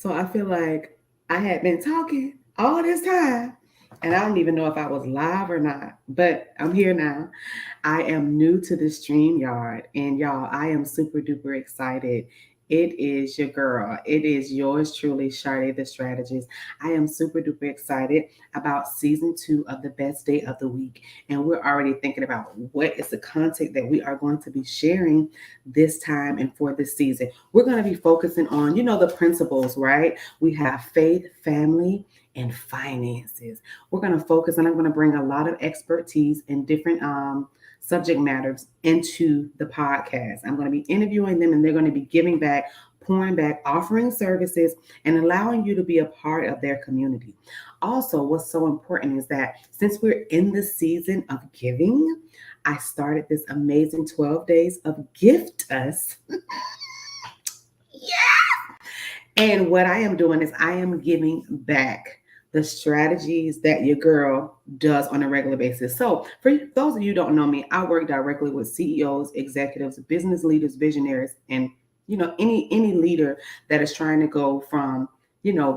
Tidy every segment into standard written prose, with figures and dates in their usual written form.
So I feel like I had been talking all this time, and I don't even know if I was live or not, but I'm here now. I am new to the StreamYard, and y'all, I am super duper excited. It is your girl. It is yours truly, Sade the Strategist. I am super duper excited about season 2 of the best day of the week. And we're already thinking about what is the content that we are going to be sharing this time and for this season. We're going to be focusing on, the principles, right? We have faith, family, and finances. We're going to focus, and I'm going to bring a lot of expertise in different subject matters into the podcast. I'm going to be interviewing them, and they're going to be giving back, pouring back, offering services, and allowing you to be a part of their community. Also, what's so important is that since we're in the season of giving, I started this amazing 12 days of Gift Us. And what I am doing is I am giving back the strategies that your girl does on a regular basis. So, for those of you who don't know me, I work directly with CEOs, executives, business leaders, visionaries, and any leader that is trying to go from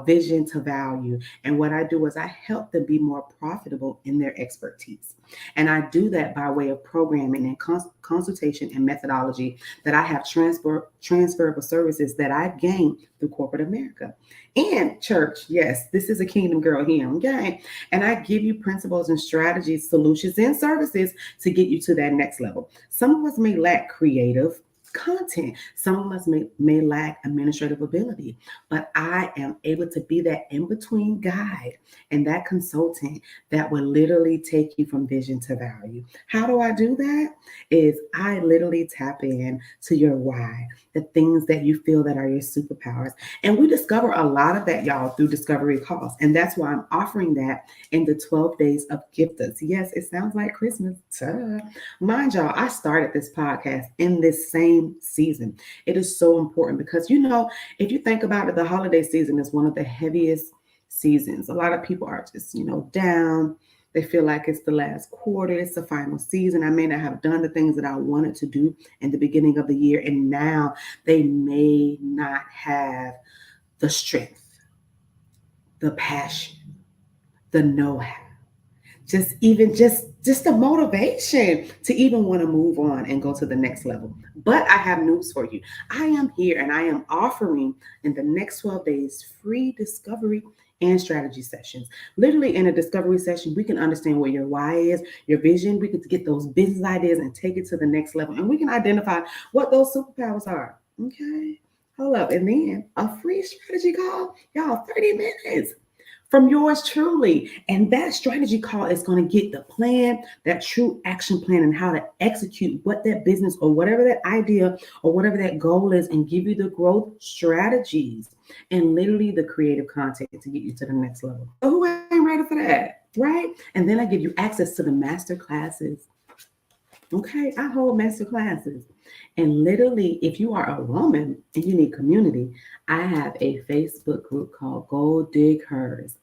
vision to value. And what I do is I help them be more profitable in their expertise. And I do that by way of programming and consultation and methodology that I have transferable services that I gained through corporate America and church. Yes, this is a kingdom girl here, okay? And I give you principles and strategies, solutions, and services to get you to that next level. Some of us may lack creative content. Some of us may lack administrative ability, but I am able to be that in-between guide and that consultant that will literally take you from vision to value. How do I do that? Is I literally tap in to your why, the things that you feel that are your superpowers. And we discover a lot of that, y'all, through discovery calls. And that's why I'm offering that in the 12 days of Gift Us. Yes, it sounds like Christmas. Duh. Mind y'all, I started this podcast in this same season. It is so important because, if you think about it, the holiday season is one of the heaviest seasons. A lot of people are just, down. They feel like it's the last quarter, it's the final season. I may not have done the things that I wanted to do in the beginning of the year, and now they may not have the strength, the passion, the know-how, just the motivation to even want to move on and go to the next level. But I have news for you. I am here and I am offering in the next 12 days free discovery and strategy sessions. Literally in a discovery session, we can understand where your why is, your vision. We can get those business ideas and take it to the next level. And we can identify what those superpowers are. Okay. Hold up. And then a free strategy call, y'all, 30 minutes from yours truly. And that strategy call is going to get the plan, that true action plan, and how to execute what that business or whatever that idea or whatever that goal is, and give you the growth strategies and literally the creative content to get you to the next level. So who ain't ready for that? Right? And then I give you access to the master classes. Okay, I hold master classes. And literally, if you are a woman and you need community, I have a Facebook group called Gold Dig Hers.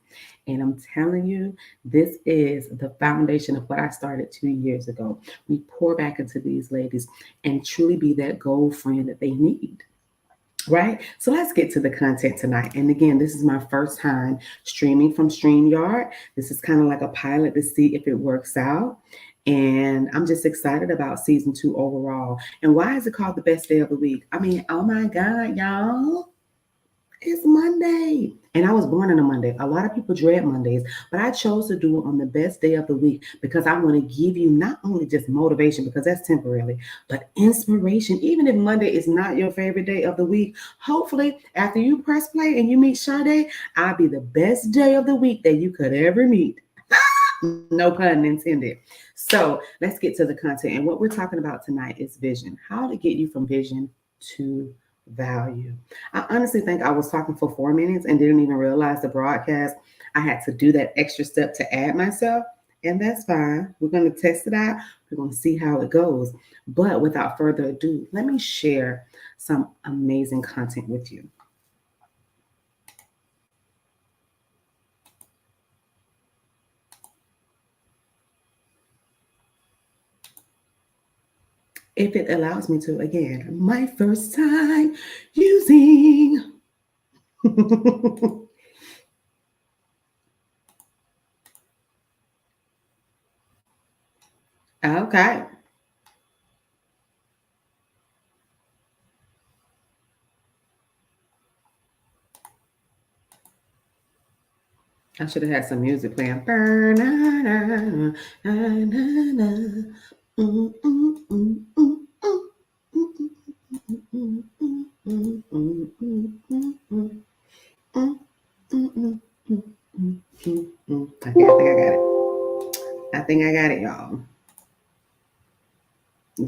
And I'm telling you, this is the foundation of what I started 2 years ago. We pour back into these ladies and truly be that gold friend that they need. Right? So let's get to the content tonight. And again, this is my first time streaming from StreamYard. This is kind of like a pilot to see if it works out. And I'm just excited about season 2 overall. And why is it called the best day of the week? I mean, oh my God, y'all. It's Monday. And I was born on a Monday. A lot of people dread Mondays, but I chose to do it on the best day of the week because I want to give you not only just motivation, because that's temporary, but inspiration. Even if Monday is not your favorite day of the week, hopefully after you press play and you meet Sade, I'll be the best day of the week that you could ever meet. No pun intended. So let's get to the content. And what we're talking about tonight is vision. How to get you from vision to value. I honestly think I was talking for 4 minutes and didn't even realize the broadcast. I had to do that extra step to add myself, and that's fine. We're going to test it out. We're going to see how it goes. But without further ado, let me share some amazing content with you. If it allows me to, again, my first time using Okay. I should have had some music playing. Okay, I think I got it. I think I got it, y'all.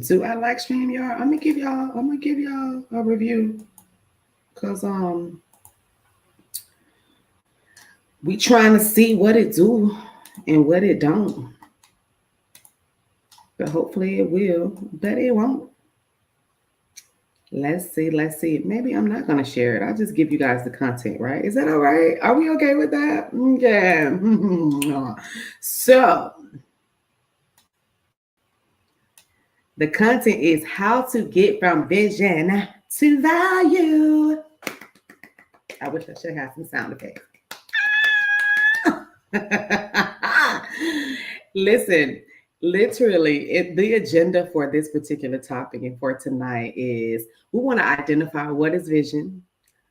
Do I like StreamYard? I'm gonna give y'all a review. Cause we trying to see what it do and what it don't. But hopefully it will. But it won't. Let's see. Let's see. Maybe I'm not gonna share it. I'll just give you guys the content, right? Is that all right? Are we okay with that? Yeah. So the content is how to get from vision to value. I wish I should have some sound effects. Listen, literally, the agenda for this particular topic and for tonight is we want to identify what is vision.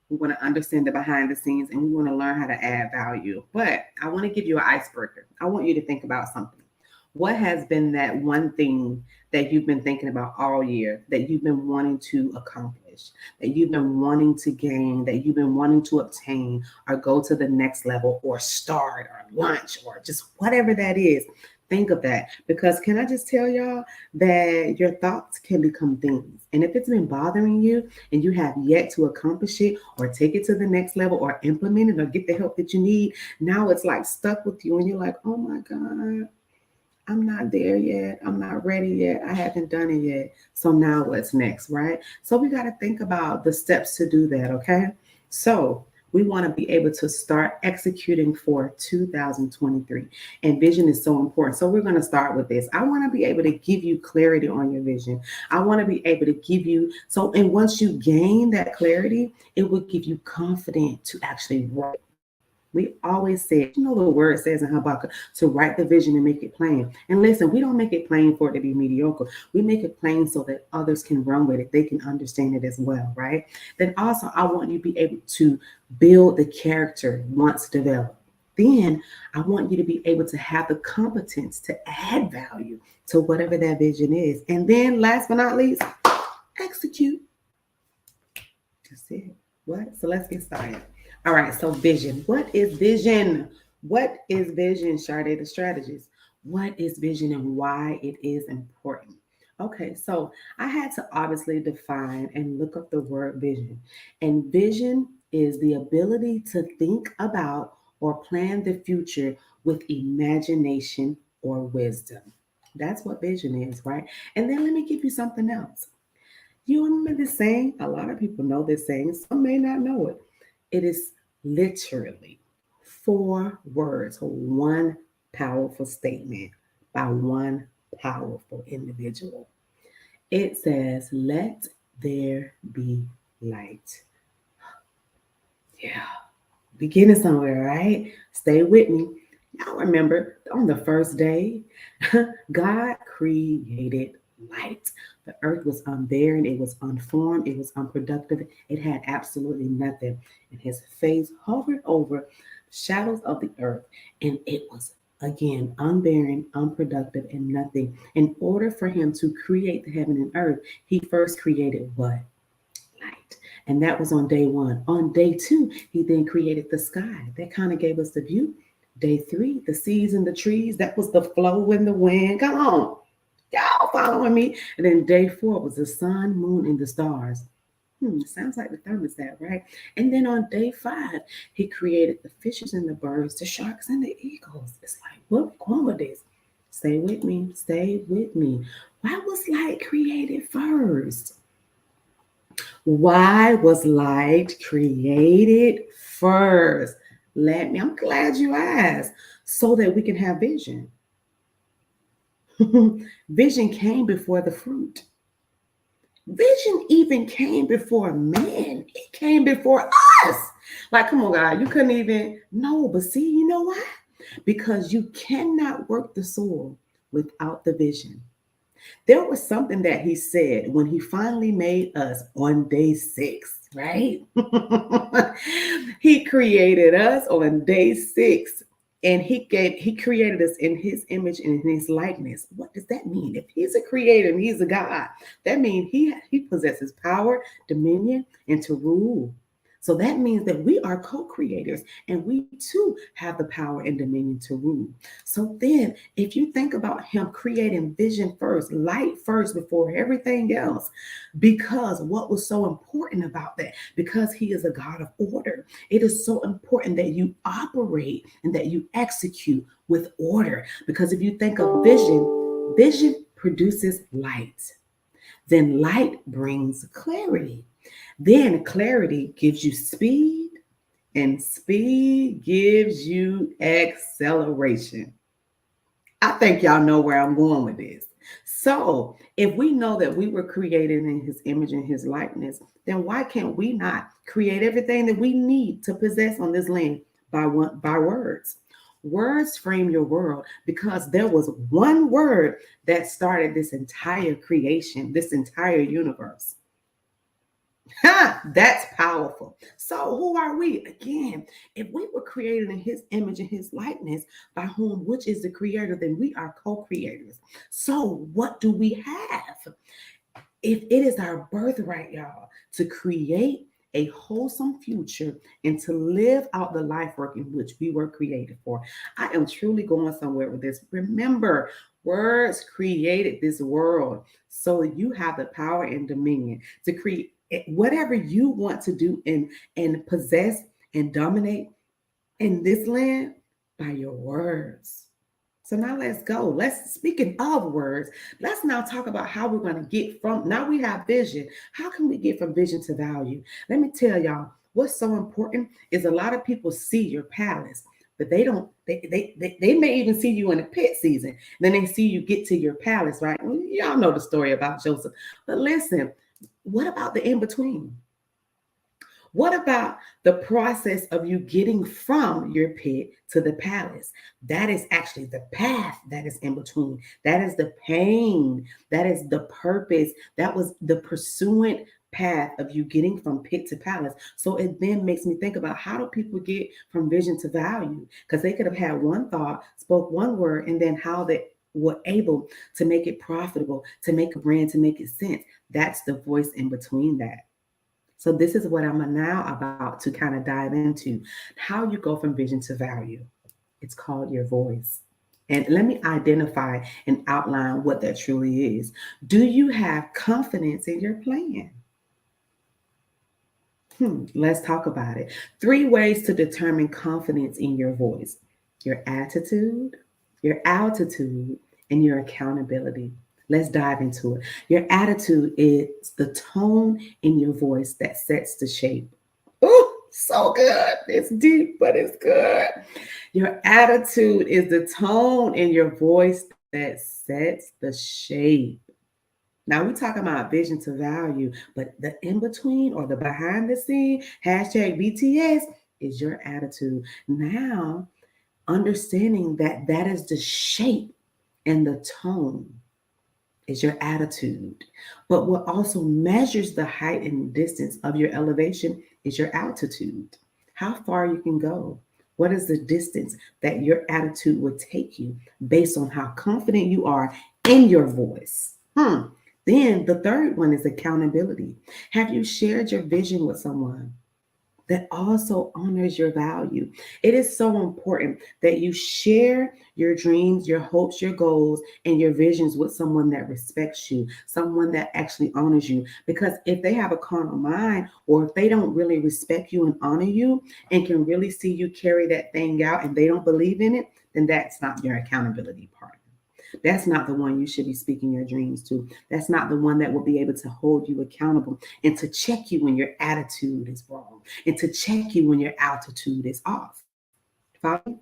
We want to understand the behind the scenes and we want to learn how to add value. But I want to give you an icebreaker. I want you to think about something. What has been that one thing that you've been thinking about all year, that you've been wanting to accomplish, that you've been wanting to gain, that you've been wanting to obtain, or go to the next level, or start, or launch, or just whatever that is? Think of that, because can I just tell y'all that your thoughts can become things. And if it's been bothering you and you have yet to accomplish it or take it to the next level or implement it or get the help that you need, now it's like stuck with you and you're like, oh my God, I'm not there yet. I'm not ready yet. I haven't done it yet. So now what's next, right? So we got to think about the steps to do that, okay? So we want to be able to start executing for 2023. And vision is so important. So we're going to start with this. I want to be able to give you clarity on your vision. I want to be able to give you and once you gain that clarity, it will give you confidence to actually write. We always say, the word says in Habakkuk to write the vision and make it plain. And listen, we don't make it plain for it to be mediocre. We make it plain so that others can run with it. They can understand it as well, right? Then also, I want you to be able to build the character once developed. Then I want you to be able to have the competence to add value to whatever that vision is. And then last but not least, execute. That's it. What? So let's get started. All right, so vision. What is vision? What is vision, Sade, the strategist? What is vision and why it is important? Okay, so I had to obviously define and look up the word vision. And vision is the ability to think about or plan the future with imagination or wisdom. That's what vision is, right? And then let me give you something else. You remember this saying? A lot of people know this saying, some may not know it. It is literally 4 words, one powerful statement by one powerful individual. It says, let there be light. Yeah, beginning somewhere, right? Stay with me. Y'all remember on the first day, God created light. The earth was unbearing, it was unformed, it was unproductive, it had absolutely nothing. And his face hovered over shadows of the earth, and it was again unbearing, unproductive, and nothing. In order for him to create the heaven and earth, he first created what? Light. And that was on day 1. On day 2, he then created the sky. That kind of gave us the view. Day 3, the seas and the trees. That was the flow and the wind. Come on. Y'all following me? And then day 4 was the sun, moon, and the stars. Sounds like the thermostat, right? And then on day 5, he created the fishes and the birds, the sharks and the eagles. It's like, what going with this? Stay with me. Stay with me. Why was light created first? Why was light created first? I'm glad you asked, so that we can have vision. Vision came before the fruit. Vision even came before man. It came before Yes. Like, come on, God, you couldn't even, no, but see, you know why? Because you cannot work the soil without the vision. There was something that he said when he finally made us on day 6, right? He created us on day 6, and he created us in his image and in his likeness. What does that mean? If he's a creator and he's a God, that means he possesses power, dominion, and to rule. So that means that we are co-creators and we too have the power and dominion to rule. So then, if you think about him creating vision first, light first before everything else, because what was so important about that? Because he is a God of order. It is so important that you operate and that you execute with order. Because if you think of vision, vision produces light. Then light brings clarity. Then clarity gives you speed, and speed gives you acceleration. I think y'all know where I'm going with this. So, if we know that we were created in his image and his likeness, then why can't we not create everything that we need to possess on this land by words? Words frame your world because there was one word that started this entire creation, this entire universe. Ha, that's powerful. So, who are we? Again, if we were created in his image and his likeness, by whom, which is the creator, then we are co creators. So, what do we have? If it is our birthright, y'all, to create a wholesome future and to live out the life work in which we were created for. I am truly going somewhere with this. Remember, words created this world. So you have the power and dominion to create whatever you want to do and possess and dominate in this land by your words. So now let's go. Speaking of words, let's now talk about how we're going to get from, now we have vision. How can we get from vision to value? Let me tell y'all, what's so important is a lot of people see your palace, but they don't, they may even see you in the pit season. Then they see you get to your palace, right? Well, y'all know the story about Joseph. But listen, what about the in between? What about the process of you getting from your pit to the palace? That is actually the path that is in between. That is the pain. That is the purpose. That was the pursuant path of you getting from pit to palace. So it then makes me think about, how do people get from vision to value? Because they could have had one thought, spoke one word, and then how they were able to make it profitable, to make a brand, to make it sense. That's the voice in between that. So this is what I'm now about to kind of dive into, how you go from vision to value. It's called your voice. And let me identify and outline what that truly is. Do you have confidence in your plan? Let's talk about it. 3 ways to determine confidence in your voice: your attitude, your altitude, and your accountability. Let's dive into it. Your attitude is the tone in your voice that sets the shape. Oh, so good. It's deep, but it's good. Your attitude is the tone in your voice that sets the shape. Now we're talking about vision to value, but the in between or the behind the scene, hashtag BTS, is your attitude. Now, understanding that that is the shape and the tone is your attitude. But what also measures the height and distance of your elevation is your altitude. How far you can go. What is the distance that your attitude would take you based on how confident you are in your voice? Then the third one is accountability. Have you shared your vision with someone that also honors your value? It is so important that you share your dreams, your hopes, your goals, and your visions with someone that respects you, someone that actually honors you. Because if they have a carnal mind, or if they don't really respect you and honor you and can really see you carry that thing out and they don't believe in it, then that's not your accountability partner. That's not the one you should be speaking your dreams to. That's not the one that will be able to hold you accountable and to check you when your attitude is wrong and to check you when your altitude is off. Follow me?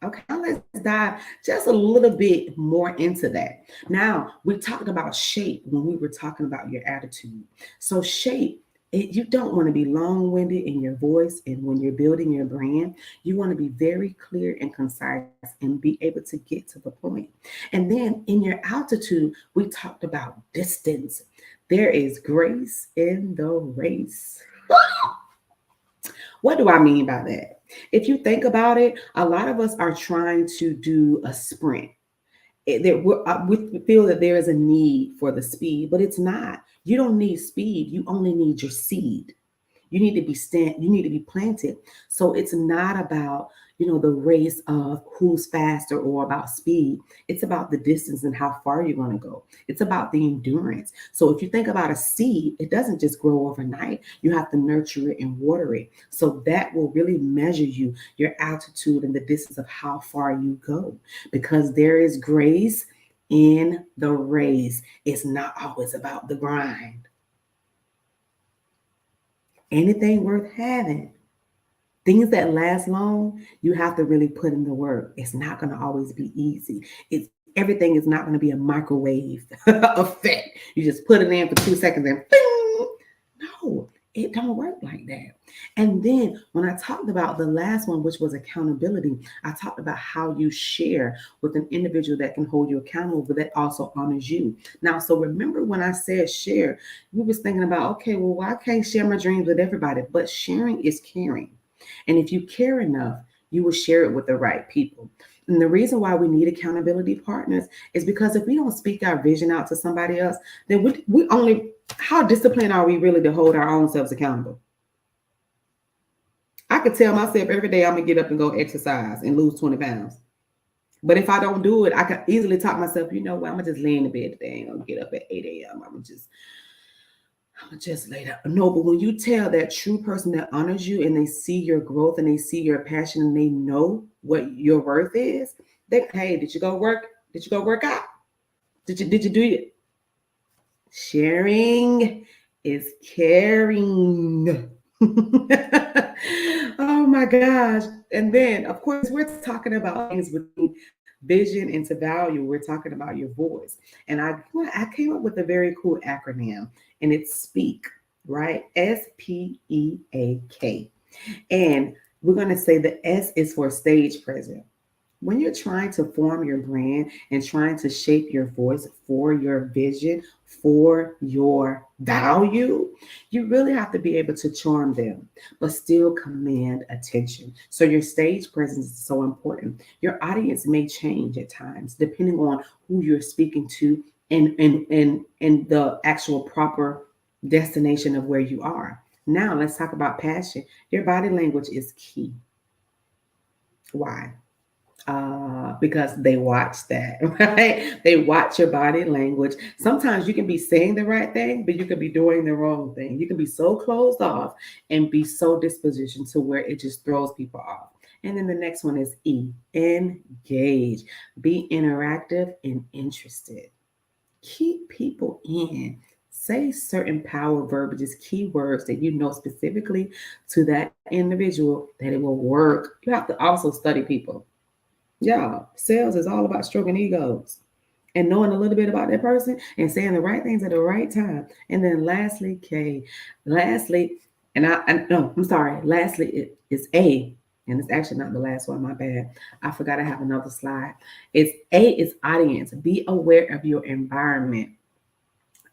Okay, now let's dive just a little bit more into that. Now, we talked about shape when we were talking about your attitude. So, shape You don't want to be long-winded in your voice, and when you're building your brand, you want to be very clear and concise and be able to get to the point. And then in your altitude, we talked about distance. There is grace in the race. What do I mean by that? If you think about it, a lot of us are trying to do a sprint. We feel that there is a need for the speed, but it's not. You don't need speed. You only need your seed. You need to be planted. So it's not about, the race of who's faster or about speed. It's about the distance and how far you're going to go. It's about the endurance. So if you think about a seed, it doesn't just grow overnight. You have to nurture it and water it. So that will really measure your altitude and the distance of how far you go, because there is grace in the race. It's not always about the grind. Anything worth having, things that last long, you have to really put in the work. It's not going to always be easy. It's Everything is not going to be a microwave effect. You just put it in for 2 seconds and bing. No, it don't work like that. And then when I talked about the last one, which was accountability, I talked about how you share with an individual that can hold you accountable, but that also honors you. Now, so remember when I said share, we was thinking about, okay, well, why can't share my dreams with everybody? But sharing is caring. And if you care enough, you will share it with the right people. And the reason why we need accountability partners is because if we don't speak our vision out to somebody else, then we only, how disciplined are we really to hold our own selves accountable? I could tell myself every day I'm gonna get up and go exercise and lose 20 pounds. But if I don't do it, I can easily talk myself, you know what, I'm gonna just lay in the bed today and I'll get up at 8 a.m. I'm gonna just lay down. No, but when you tell that true person that honors you and they see your growth and they see your passion and they know what your worth is, hey, did you go work? Did you go work out? Did you do it? Sharing is caring. Oh my gosh. And then, of course, we're talking about things between vision into value. We're talking about your voice. And I came up with a very cool acronym, and it's SPEAK, right? SPEAK. And we're going to say the S is for stage presence. When you're trying to form your brand and trying to shape your voice for your vision, for your value, you really have to be able to charm them, but still command attention. So your stage presence is so important. Your audience may change at times depending on who you're speaking to and the actual proper destination of where you are. Now let's talk about passion. Your body language is key. Why? Because they watch that, right? They watch your body language. Sometimes you can be saying the right thing, but you can be doing the wrong thing. You can be so closed off and be so dispositioned to where it just throws people off. And then the next one is E, engage. Be interactive and interested. Keep people in. Say certain power verbiages, keywords that you know specifically to that individual that it will work. You have to also study people. Yeah, sales is all about stroking egos and knowing a little bit about that person and saying the right things at the right time. And then lastly, K. Lastly, no, I'm sorry. Lastly, it is A. And it's actually not the last one, my bad. I forgot I have another slide. It's A is audience. Be aware of your environment.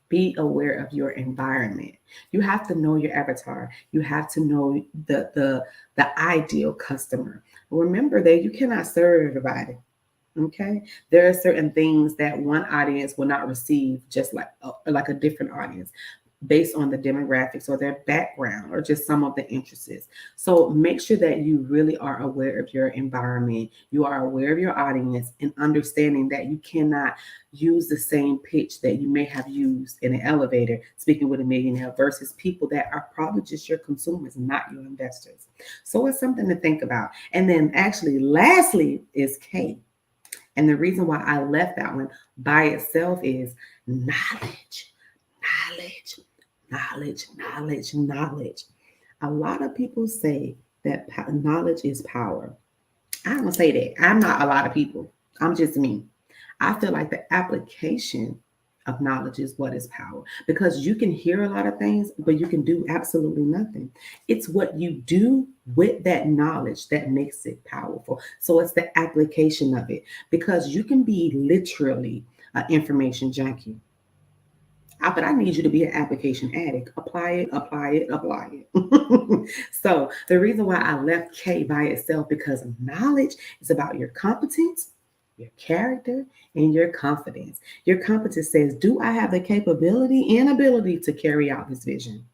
Be aware of your environment. You have to know your avatar. You have to know the ideal customer. Remember that you cannot serve everybody. Okay, there are certain things that one audience will not receive, just like a different audience, based on the demographics or their background or just some of the interests. So make sure that you really are aware of your environment. You are aware of your audience and understanding that you cannot use the same pitch that you may have used in an elevator speaking with a millionaire versus people that are probably just your consumers, not your investors. So it's something to think about. And then actually, lastly is K. And the reason why I left that one by itself is knowledge, knowledge, knowledge. A lot of people say that knowledge is power. I don't say that. I'm not a lot of people. I'm just me. I feel like the application acknowledges what is power, because you can hear a lot of things, but you can do absolutely nothing. It's what you do with that knowledge that makes it powerful. So it's the application of it, because you can be literally an information junkie. But I need you to be an application addict. Apply it, apply it, apply it. So the reason why I left K by itself, because knowledge is about your competence, your character, and your confidence. Your competence says, do I have the capability and ability to carry out this vision?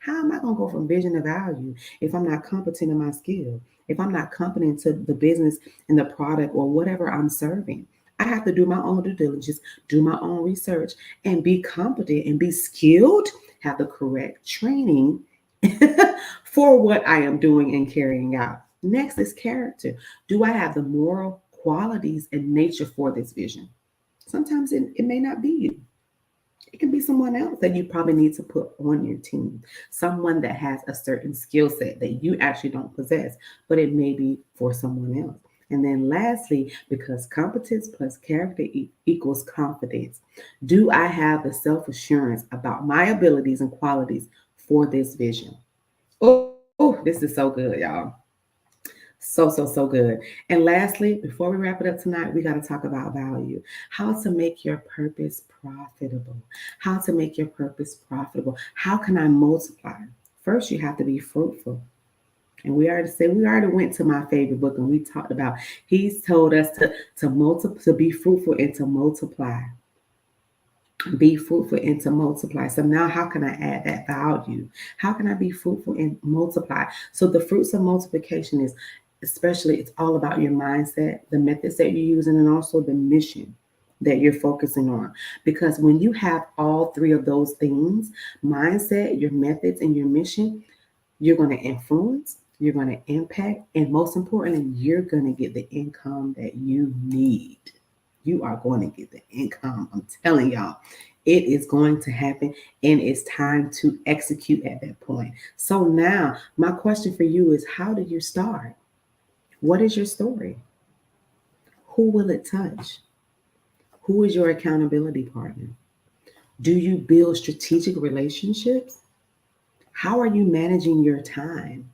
How am I going to go from vision to value if I'm not competent in my skill? If I'm not competent to the business and the product or whatever I'm serving? I have to do my own due diligence, do my own research, and be competent and be skilled, have the correct training for what I am doing and carrying out. Next is character. Do I have the moral qualities and nature for this vision? Sometimes it may not be you. It can be someone else that you probably need to put on your team, someone that has a certain skill set that you actually don't possess, but it may be for someone else. And then lastly, because competence plus character equals confidence, do I have the self-assurance about my abilities and qualities for this vision? Oh, this is so good, y'all. So good. And lastly, before we wrap it up tonight, we got to talk about value. How to make your purpose profitable. How to make your purpose profitable. How can I multiply? First, you have to be fruitful. And we already went to my favorite book, and we talked about, he's told us to be fruitful and to multiply. Be fruitful and to multiply. So now how can I add that value? How can I be fruitful and multiply? So the fruits of multiplication is, especially, it's all about your mindset, the methods that you're using, and also the mission that you're focusing on. Because when you have all three of those things, mindset, your methods, and your mission, you're going to influence, you're going to impact, and most importantly, you're going to get the income that you need. You are going to get the income. I'm telling y'all, it is going to happen, and it's time to execute at that point. So now my question for you is, how do you start? What is your story? Who will it touch? Who is your accountability partner? Do you build strategic relationships? How are you managing your time?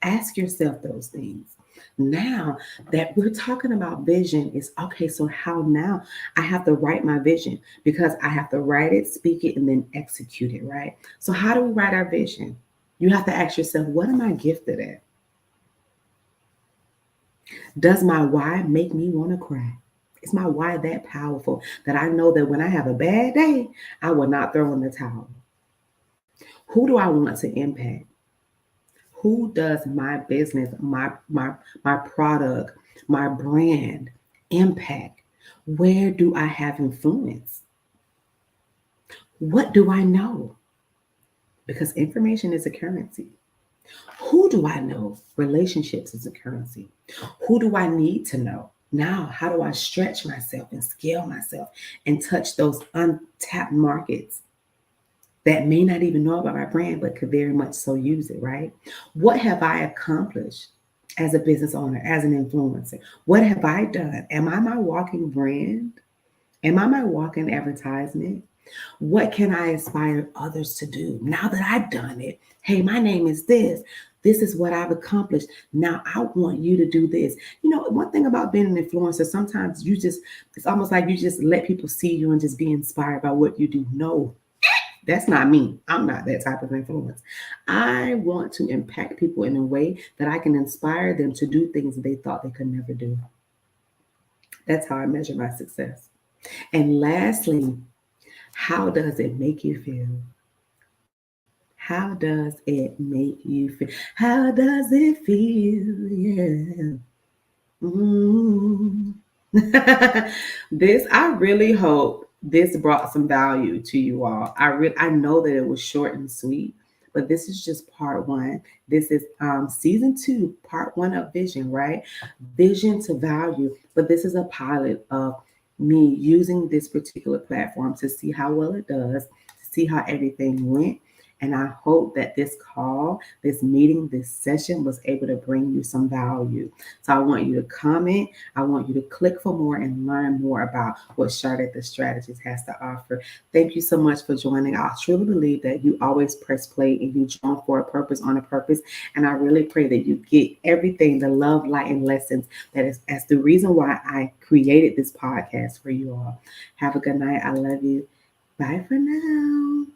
Ask yourself those things. Now that we're talking about vision, is okay, so how now? I have to write my vision, because I have to write it, speak it, and then execute it, right? So how do we write our vision? You have to ask yourself, what am I gifted at? Does my why make me want to cry? Is my why that powerful that I know that when I have a bad day, I will not throw in the towel? Who do I want to impact? Who does my business, my product, my brand impact? Where do I have influence? What do I know? Because information is a currency. Who do I know? Relationships is a currency. Who do I need to know? Now, how do I stretch myself and scale myself and touch those untapped markets that may not even know about my brand, but could very much so use it, right? What have I accomplished as a business owner, as an influencer? What have I done? Am I my walking brand? Am I my walking advertisement? What can I inspire others to do now that I've done it? Hey, my name is this. This is what I've accomplished. Now I want you to do this. You know, one thing about being an influencer, sometimes it's almost like you just let people see you and just be inspired by what you do. No, that's not me. I'm not that type of influence. I want to impact people in a way that I can inspire them to do things that they thought they could never do. That's how I measure my success. And lastly, how does it make you feel? How does it make you feel? How does it feel? Yeah. Mm. This, I really hope this brought some value to you all. I know that it was short and sweet, but this is just part one. This is season 2, part 1 of vision, right? Vision to value. But this is a pilot of me using this particular platform to see how well it does, to see how everything went, And I hope that this call, this meeting, this session was able to bring you some value. So I want you to comment. I want you to click for more and learn more about what Charlotte the Strategist has to offer. Thank you so much for joining. I truly believe that you always press play and you join for a purpose on a purpose. And I really pray that you get everything, the love, light, and lessons that is as the reason why I created this podcast for you all. Have a good night. I love you. Bye for now.